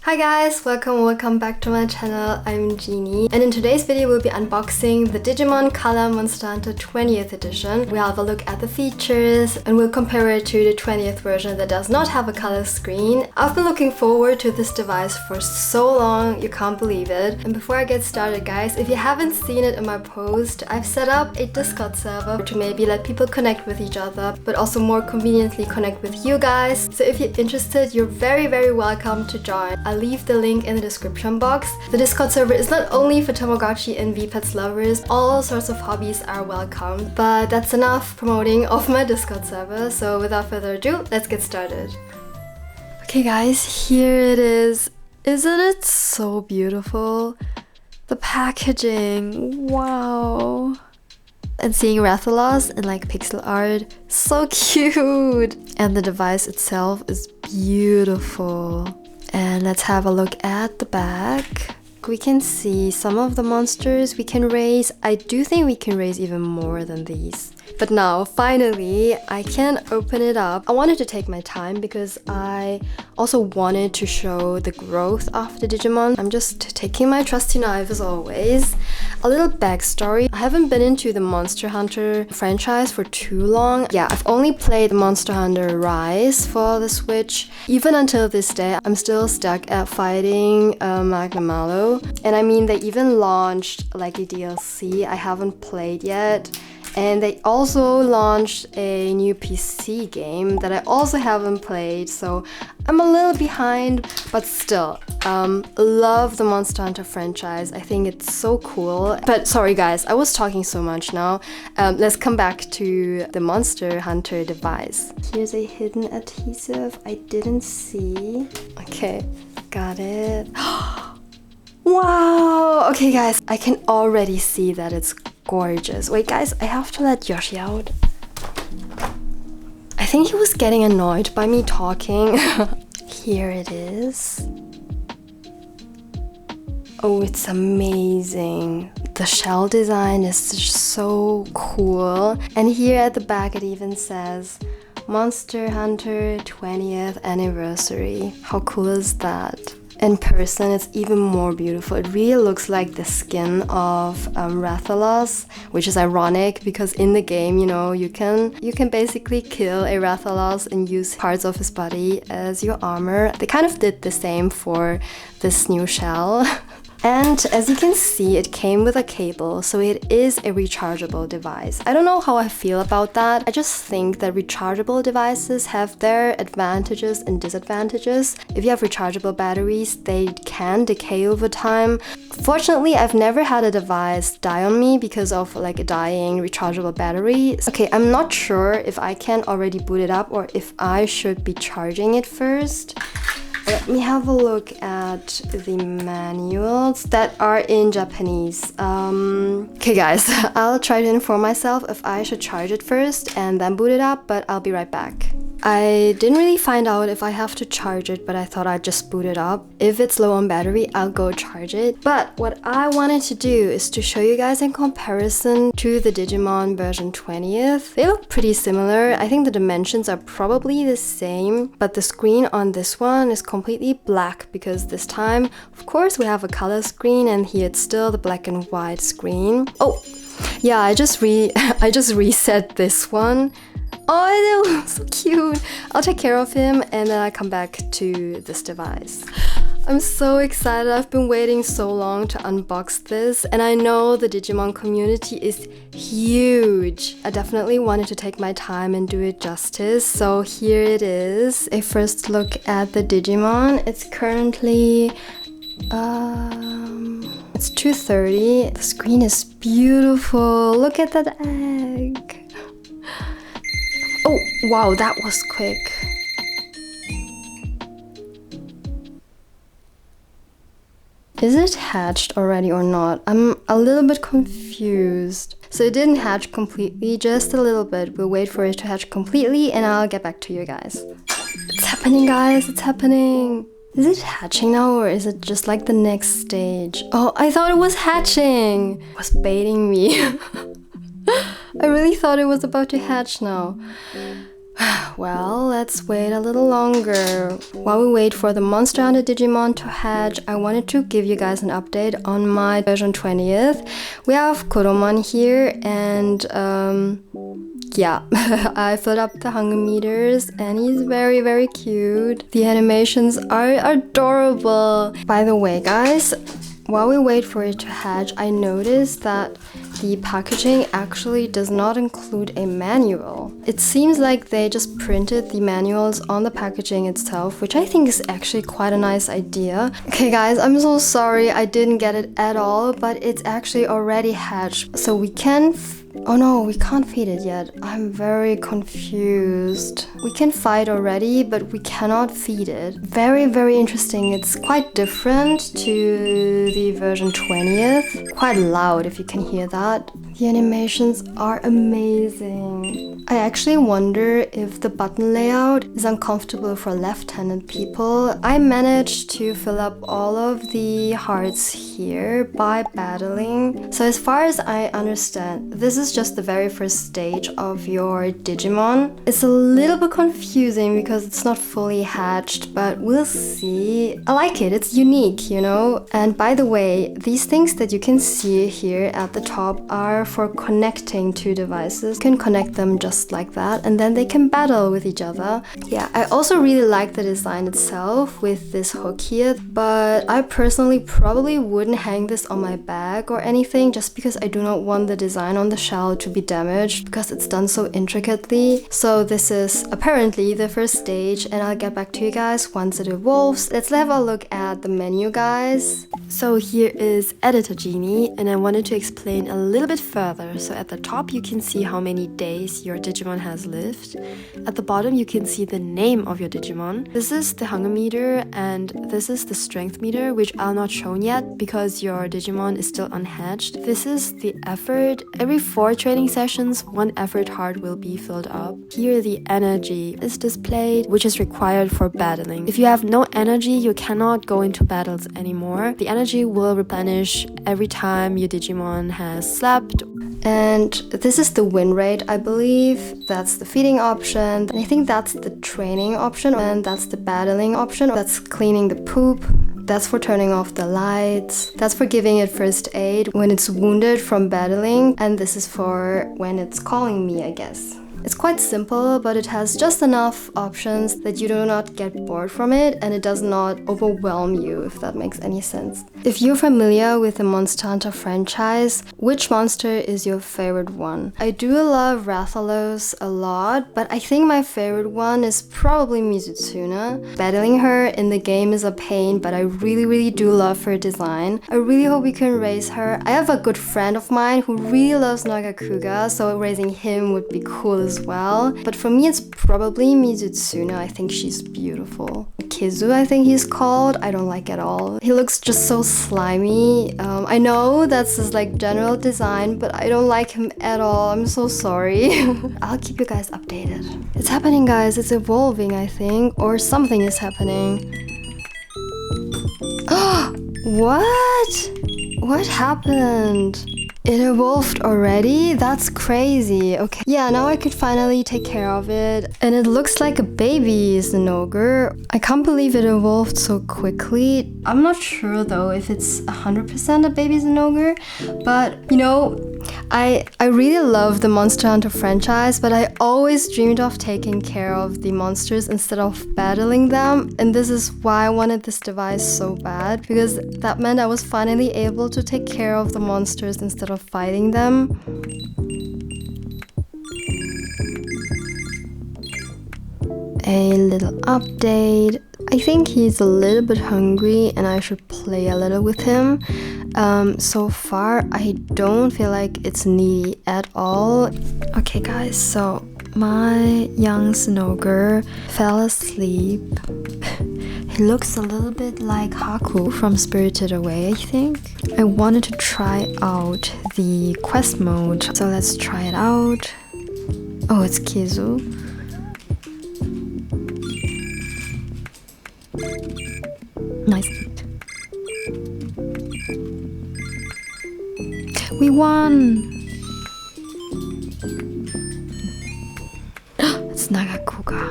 Hi guys, welcome back to my channel. I'm Jini, and in today's video we'll be unboxing the Digimon Color Monster Hunter 20th edition. We'll have a look at the features and we'll compare it to the 20th version that does not have a color screen. I've been looking forward to this device for so long, you can't believe it. And before I get started guys, if you haven't seen it in my post, I've set up a Discord server to maybe let people connect with each other, but also more conveniently connect with you guys. So if you're interested, you're very welcome to join. I'll leave the link in the description box. The Discord server is not only for Tamagotchi and V-Pets lovers, all sorts of hobbies are welcome. But that's enough promoting of my Discord server, so without further ado, let's get started. Okay guys, here it is. Isn't it so beautiful? The packaging, wow. And seeing Rathalos in like pixel art, so cute! And the device itself is beautiful. And let's have a look at the back. We can see some of the monsters we can raise. I do think we can raise even more than these. But now, finally, I can open it up. I wanted to take my time because I also wanted to show the growth of the Digimon. I'm just taking my trusty knife as always. A little backstory. I haven't been into the Monster Hunter franchise for too long. Yeah, I've only played Monster Hunter Rise for the Switch. Even until this day, I'm still stuck at fighting Magna Malo. And I mean, they even launched like a DLC I haven't played yet. And they also launched a new PC game that I also haven't played, so I'm a little behind, but still, love the Monster Hunter franchise. I think it's so cool. But sorry guys, I was talking so much now. Let's come back to the Monster Hunter device. Here's a hidden adhesive I didn't see. Okay, got it. Wow! Okay guys, I can already see that it's gorgeous. Wait guys, I have to let Yoshi out. I think he was getting annoyed by me talking. Here it is. Oh, it's amazing. The shell design is just so cool. And here at the back it even says Monster Hunter 20th anniversary. How cool is that? In person, it's even more beautiful. It really looks like the skin of Rathalos, which is ironic because in the game, you know, you can basically kill a Rathalos and use parts of his body as your armor. They kind of did the same for this new shell. And as you can see, it came with a cable, so it is a rechargeable device. I don't know how I feel about that. I just think that rechargeable devices have their advantages and disadvantages. If you have rechargeable batteries, they can decay over time. Fortunately, I've never had a device die on me because of like a dying rechargeable battery. Okay, I'm not sure if I can already boot it up or if I should be charging it first. Let me have a look at the manuals that are in Japanese. Okay guys, I'll try to inform myself if I should charge it first and then boot it up, but I'll be right back. I didn't really find out if I have to charge it, but I thought I'd just boot it up. If it's low on battery, I'll go charge it. But what I wanted to do is to show you guys in comparison to the Digimon version 20th. They look pretty similar. I think the dimensions are probably the same, but the screen on this one is completely black because this time, of course, we have a color screen and here it's still the black and white screen. Oh, yeah, I just reset this one. Oh, that was so cute. I'll take care of him and then I'll come back to this device. I'm so excited. I've been waiting so long to unbox this and I know the Digimon community is huge. I definitely wanted to take my time and do it justice. So here it is. A first look at the Digimon. It's currently it's 2:30. The screen is beautiful. Look at that egg. Oh, wow, that was quick. Is it hatched already or not? I'm a little bit confused. So it didn't hatch completely, just a little bit. We'll wait for it to hatch completely and I'll get back to you guys. It's happening, guys, it's happening. Is it hatching now or is it just like the next stage? Oh, I thought it was hatching. It was baiting me. I really thought it was about to hatch now. Well, let's wait a little longer. While we wait for the Monster Hunter Digimon to hatch, I wanted to give you guys an update on my version 20th. We have Koromon here, and yeah, I filled up the hunger meters and he's very, very cute. The animations are adorable. By the way, guys, while we wait for it to hatch, I noticed that the packaging actually does not include a manual. It seems like they just printed the manuals on the packaging itself, which I think is actually quite a nice idea. Okay guys, I'm so sorry I didn't get it at all, but it's actually already hatched. So we can oh no, we can't feed it yet. I'm very confused. We can fight already, but we cannot feed it. Very, very interesting. It's quite different to the version 20th. Quite loud if you can hear that. The animations are amazing. I actually wonder if the button layout is uncomfortable for left-handed people. I managed to fill up all of the hearts here by battling. So as far as I understand, this is just the very first stage of your Digimon. It's a little bit confusing because it's not fully hatched, but we'll see. I like it, it's unique, you know? And by the way, these things that you can see here at the top are for connecting two devices. You can connect them just like that and then they can battle with each other. Yeah, I also really like the design itself with this hook here, but I personally probably wouldn't hang this on my bag or anything just because I do not want the design on the shell to be damaged because it's done so intricately. So this is apparently the first stage and I'll get back to you guys once it evolves. Let's have a look at the menu, guys. So here is Editor Jini and I wanted to explain a little bit further. So at the top you can see how many days your Digimon has lived. At the bottom you can see the name of your Digimon. This is the hunger meter and this is the strength meter, which I'll not show yet because your Digimon is still unhatched. This is the effort. Every 4 training sessions, 1 effort heart will be filled up. Here the energy is displayed, which is required for battling. If you have no energy, you cannot go into battles anymore. The energy will replenish every time your Digimon has slept. And this is the win rate, I believe. That's the feeding option. And I think that's the training option. And that's the battling option. That's cleaning the poop. That's for turning off the lights. That's for giving it first aid when it's wounded from battling. And this is for when it's calling me, I guess. It's quite simple, but it has just enough options that you do not get bored from it and it does not overwhelm you, if that makes any sense. If you're familiar with the Monster Hunter franchise, which monster is your favorite one? I do love Rathalos a lot, but I think my favorite one is probably Mizutsuna. Battling her in the game is a pain, but I really do love her design. I really hope we can raise her. I have a good friend of mine who really loves Nagakuga, so raising him would be cool as well. But for me, it's probably Mizutsuna. I think she's beautiful. Kizu, I think he's called. I don't like at all. He looks just so slimy. I know that's his like general design, but I don't like him at all. I'm so sorry. I'll keep you guys updated. It's happening, guys. It's evolving, I think, or something is happening. What? What happened? It evolved already? That's crazy. Okay. Yeah, now I could finally take care of it. And it looks like a baby is an ogre. I can't believe it evolved so quickly. I'm not sure though if it's 100% a baby is an ogre. But, you know, I really love the Monster Hunter franchise, but I always dreamed of taking care of the monsters instead of battling them. And this is why I wanted this device so bad, because that meant I was finally able to take care of the monsters instead of fighting them. A little update. I think he's a little bit hungry and I should play a little with him. So far, I don't feel like it's needy at all. Okay guys, so my young Snogger fell asleep. He looks a little bit like Haku from Spirited Away, I think. I wanted to try out the quest mode, so let's try it out. Oh, it's Kizu. Nice. We won! It's Nagakuga.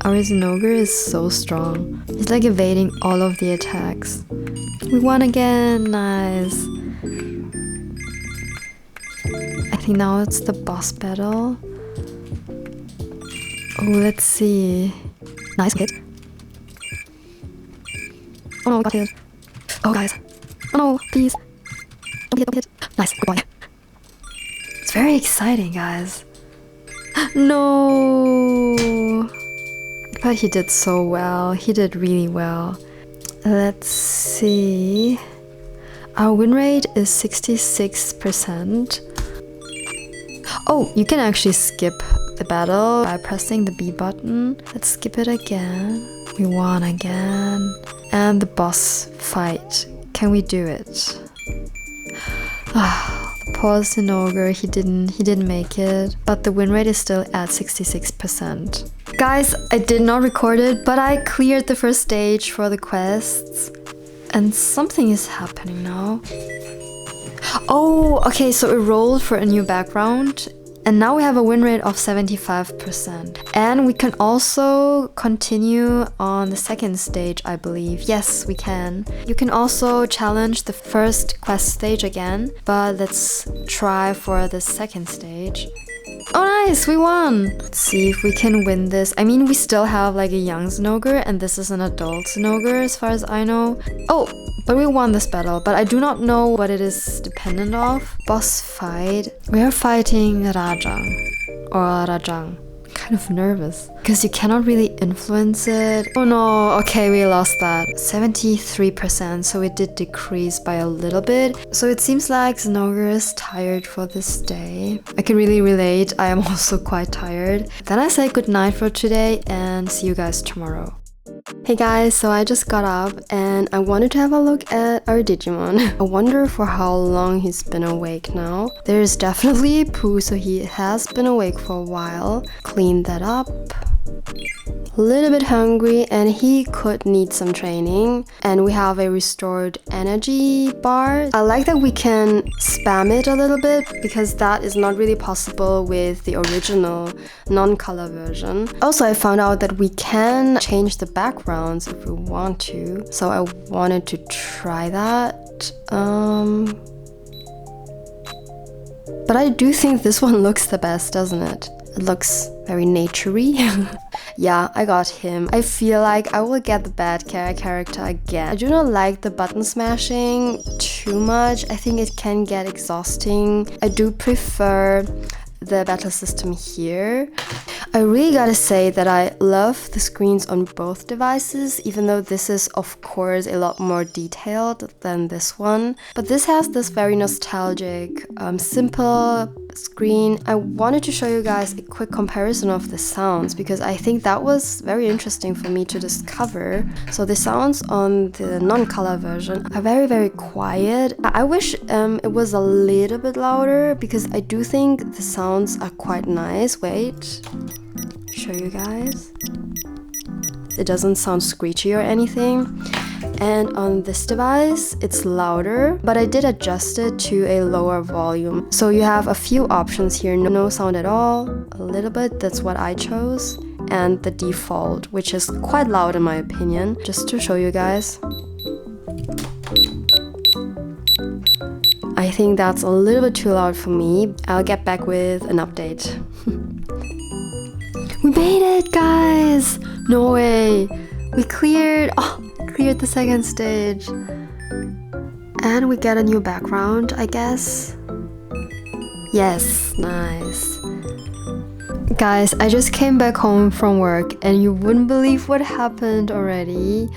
Our Zenogre is so strong. He's like evading all of the attacks. We won again, nice. I think now it's the boss battle. Oh, let's see. Nice hit. Oh no, we got hit. Oh guys. Oh no, please. Don't hit. Nice, good boy. It's very exciting, guys. No. But he did so well. He did really well. Let's see. Our win rate is 66%. Oh, you can actually skip the battle by pressing the B button. Let's skip it again. We won again. And the boss fight. Can we do it? Ah, the poor Zenogre, he didn't make it. But the win rate is still at 66%. Guys, I did not record it, but I cleared the first stage for the quests. And something is happening now. Oh, okay, so it rolled for a new background. And now we have a win rate of 75%. And we can also continue on the second stage, I believe. Yes, we can. You can also challenge the first quest stage again, but let's try for the second stage. Oh nice, we won! Let's see if we can win this. I mean, we still have like a young Zenogre, and this is an adult Zenogre as far as I know. Oh, but we won this battle, but I do not know what it is dependent of. Boss fight. We are fighting Rajang, or Rajang. Kind of nervous because you cannot really influence it. Oh no, okay, we lost that. 73%, so it did decrease by a little bit. So it seems like Zenogre is tired for this day. I can really relate, I am also quite tired. Then I say goodnight for today and see you guys tomorrow. Hey guys, so I just got up and I wanted to have a look at our Digimon. I wonder for how long he's been awake now. There's definitely a poo, so he has been awake for a while. Clean that up. A little bit hungry and he could need some training. And we have a restored energy bar. I like that we can spam it a little bit because that is not really possible with the original non-color version. Also, I found out that we can change the backgrounds if we want to. So I wanted to try that. But I do think this one looks the best, doesn't it? It looks very naturey. Yeah, I got him. I feel like I will get the bad character again. I do not like the button smashing too much. I think it can get exhausting. I do prefer the battle system here. I really gotta say that I love the screens on both devices, even though this is of course a lot more detailed than this one. But this has this very nostalgic, simple screen. I wanted to show you guys a quick comparison of the sounds because I think that was very interesting for me to discover. So the sounds on the non-color version are very, very quiet. I wish it was a little bit louder because I do think the sounds are quite nice. Wait, show you guys. It doesn't sound screechy or anything. And on this device, it's louder, but I did adjust it to a lower volume. So you have a few options here. No sound at all, a little bit, that's what I chose. And the default, which is quite loud in my opinion, just to show you guys. I think that's a little bit too loud for me. I'll get back with an update. We made it, guys! No way! We cleared the second stage. And we get a new background, I guess. Yes, nice. Guys, I just came back home from work and you wouldn't believe what happened already.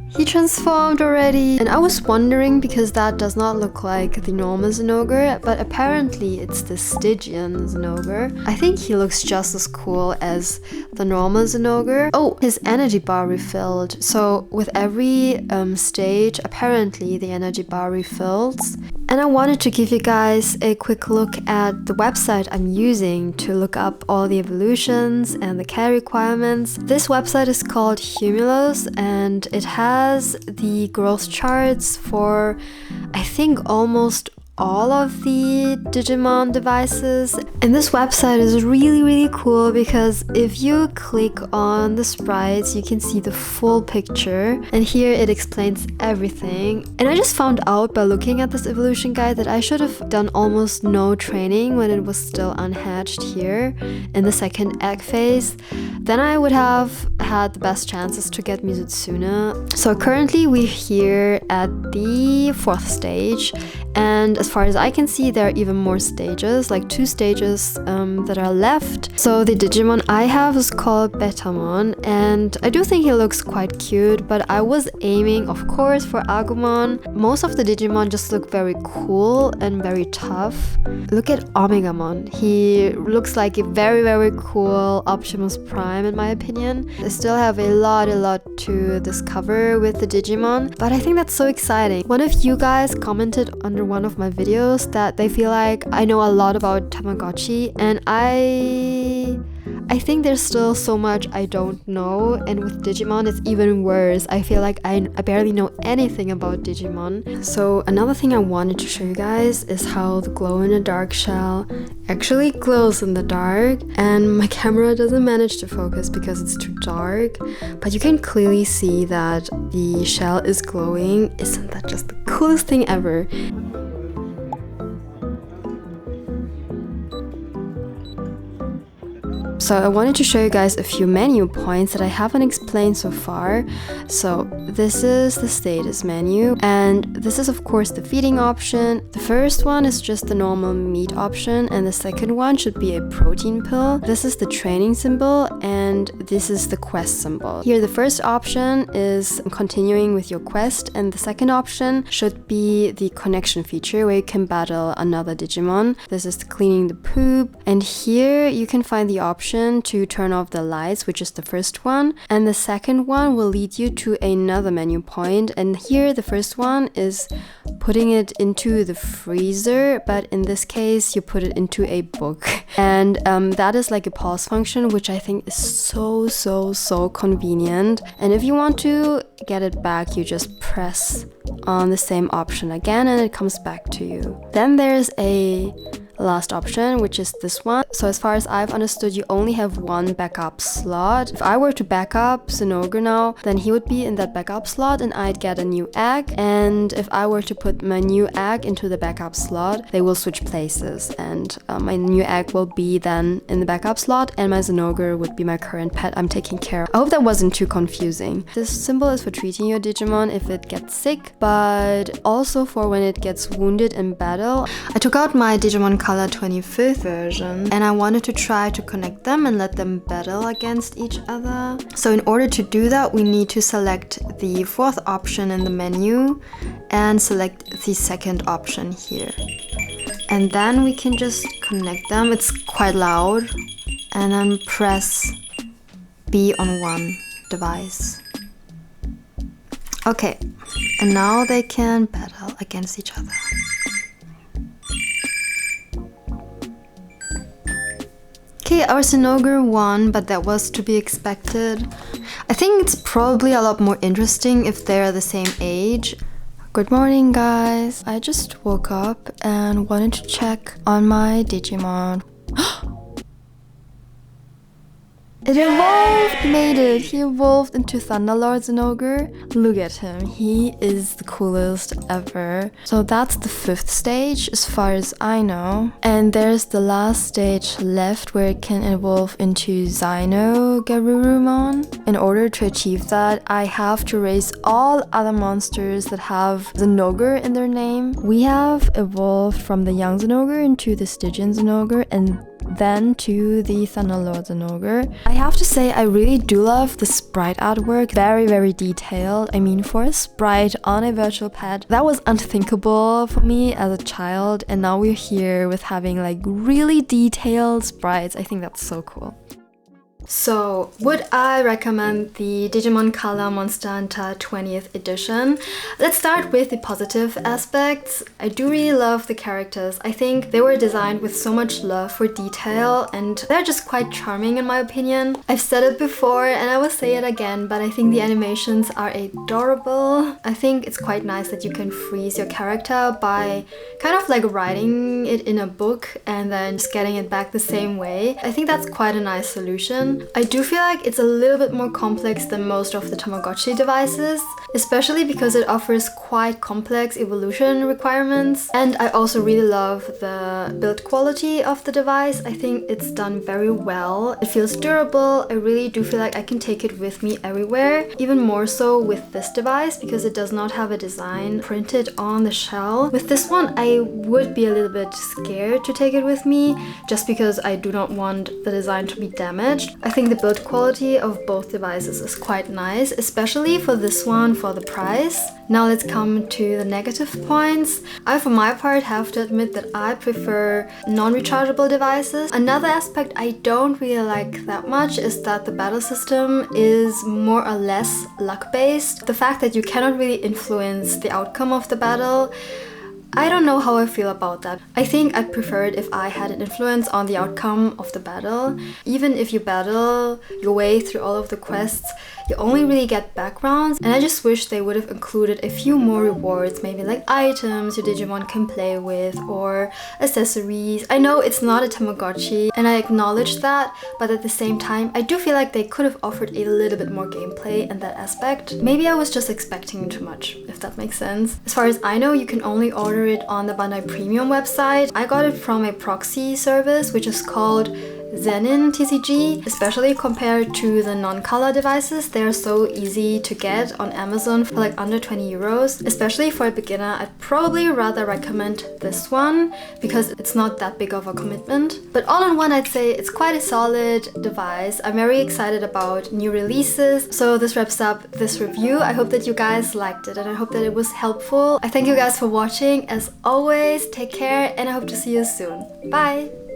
He transformed already, and I was wondering because that does not look like the normal Zenogre, but apparently it's the Stygian Zenogre. I think he looks just as cool as the normal Zenogre. Oh, his energy bar refilled. So with every stage, apparently the energy bar refills. And I wanted to give you guys a quick look at the website I'm using to look up all the evolutions and the care requirements. This website is called Humulus and it has the growth charts for, I think, almost all of the Digimon devices. And this website is really cool because if you click on the sprites, you can see the full picture. And here it explains everything. And I just found out by looking at this evolution guide that I should have done almost no training when it was still unhatched here in the second egg phase. Then I would have had the best chances to get Mizutsune. So currently we're here at the 4th stage, and as far as I can see there are even more stages, like 2 stages that are left. So the Digimon I have is called Betamon, and I do think he looks quite cute, but I was aiming of course for Agumon. Most of the Digimon just look very cool and very tough. Look at Omegamon, he looks like a very cool Optimus Prime in my opinion. I still have a lot to discover with the Digimon, but I think that's so exciting. One of you guys commented under one of my videos that they feel like I know a lot about Tamagotchi, and I think there's still so much I don't know, and with Digimon it's even worse. I feel like I barely know anything about Digimon. So another thing I wanted to show you guys is how the glow-in-the-dark shell actually glows in the dark, and my camera doesn't manage to focus because it's too dark, but you can clearly see that the shell is glowing. Isn't that just the coolest thing ever? So I wanted to show you guys a few menu points that I haven't explained so far. So this is the status menu, and this is of course the feeding option. The first one is just the normal meat option, and the second one should be a protein pill. This is the training symbol, and this is the quest symbol. Here the first option is continuing with your quest, and the second option should be the connection feature where you can battle another Digimon. This is cleaning the poop, and here you can find the option to turn off the lights, which is the first one, and the second one will lead you to another menu point, and here the first one is putting it into the freezer, but in this case you put it into a book, and that is like a pause function, which I think is so convenient. And if you want to get it back, you just press on the same option again and it comes back to you. Then there's a last option, which is this one. So as far as I've understood, you only have one backup slot. If I were to back up Zinogre now, then he would be in that backup slot and I'd get a new egg, and if I were to put my new egg into the backup slot, they will switch places, and my new egg will be then in the backup slot and my Zinogre would be my current pet I'm taking care of. I hope that wasn't too confusing. This symbol is for treating your Digimon if it gets sick, but also for when it gets wounded in battle. I took out my Digimon Color 25th version, and I wanted to try to connect them and let them battle against each other. So in order to do that, we need to select the 4th option in the menu and select the 2nd option here. And then we can just connect them. It's quite loud. And then press B on one device. Okay, and now they can battle against each other. Okay, our Zinogre won, but that was to be expected. I think it's probably a lot more interesting if they're the same age. Good morning, guys. I just woke up and wanted to check on my Digimon. It evolved! Made it! He evolved into Thunderlord Zinogre. Look at him, he is the coolest ever. So that's the 5th stage as far as I know. And there's the last stage left where it can evolve into Xenogarurumon. In order to achieve that, I have to raise all other monsters that have Zinogre in their name. We have evolved from the young Zinogre into the Stygian Zinogre and then to the Thunderlord Zinogre. I have to say I really do love the sprite artwork, very detailed. I mean, for a sprite on a virtual pet, that was unthinkable for me as a child, and now we're here with having like really detailed sprites. I think that's so cool. So, would I recommend the Digimon Color Monster Hunter 20th edition? Let's start with the positive aspects. I do really love the characters. I think they were designed with so much love for detail and they're just quite charming in my opinion. I've said it before and I will say it again, but I think the animations are adorable. I think it's quite nice that you can freeze your character by kind of like writing it in a book and then just getting it back the same way. I think that's quite a nice solution. I do feel like it's a little bit more complex than most of the Tamagotchi devices, especially because it offers quite complex evolution requirements. And I also really love the build quality of the device. I think it's done very well. It feels durable. I really do feel like I can take it with me everywhere, even more so with this device because it does not have a design printed on the shell. With this one, I would be a little bit scared to take it with me just because I do not want the design to be damaged. I think the build quality of both devices is quite nice, especially for this one for the price. Now let's come to the negative points. I for my part have to admit that I prefer non-rechargeable devices. Another aspect I don't really like that much is that the battle system is more or less luck-based. The fact that you cannot really influence the outcome of the battle, I don't know how I feel about that. I think I'd prefer it if I had an influence on the outcome of the battle. Even if you battle your way through all of the quests, you only really get backgrounds, and I just wish they would have included a few more rewards, maybe like items your Digimon can play with or accessories. I know it's not a Tamagotchi and I acknowledge that, but at the same time I do feel like they could have offered a little bit more gameplay in that aspect. Maybe I was just expecting too much, if that makes sense. As far as I know, you can only order it on the Bandai Premium website. I got it from a proxy service which is called Zenin TCG, especially compared to the non-color devices. They are so easy to get on Amazon for like under 20 euros. Especially for a beginner, I'd probably rather recommend this one because it's not that big of a commitment. But all in one, I'd say it's quite a solid device. I'm very excited about new releases. So this wraps up this review. I hope that you guys liked it and I hope that it was helpful. I thank you guys for watching. As always, take care and I hope to see you soon. Bye!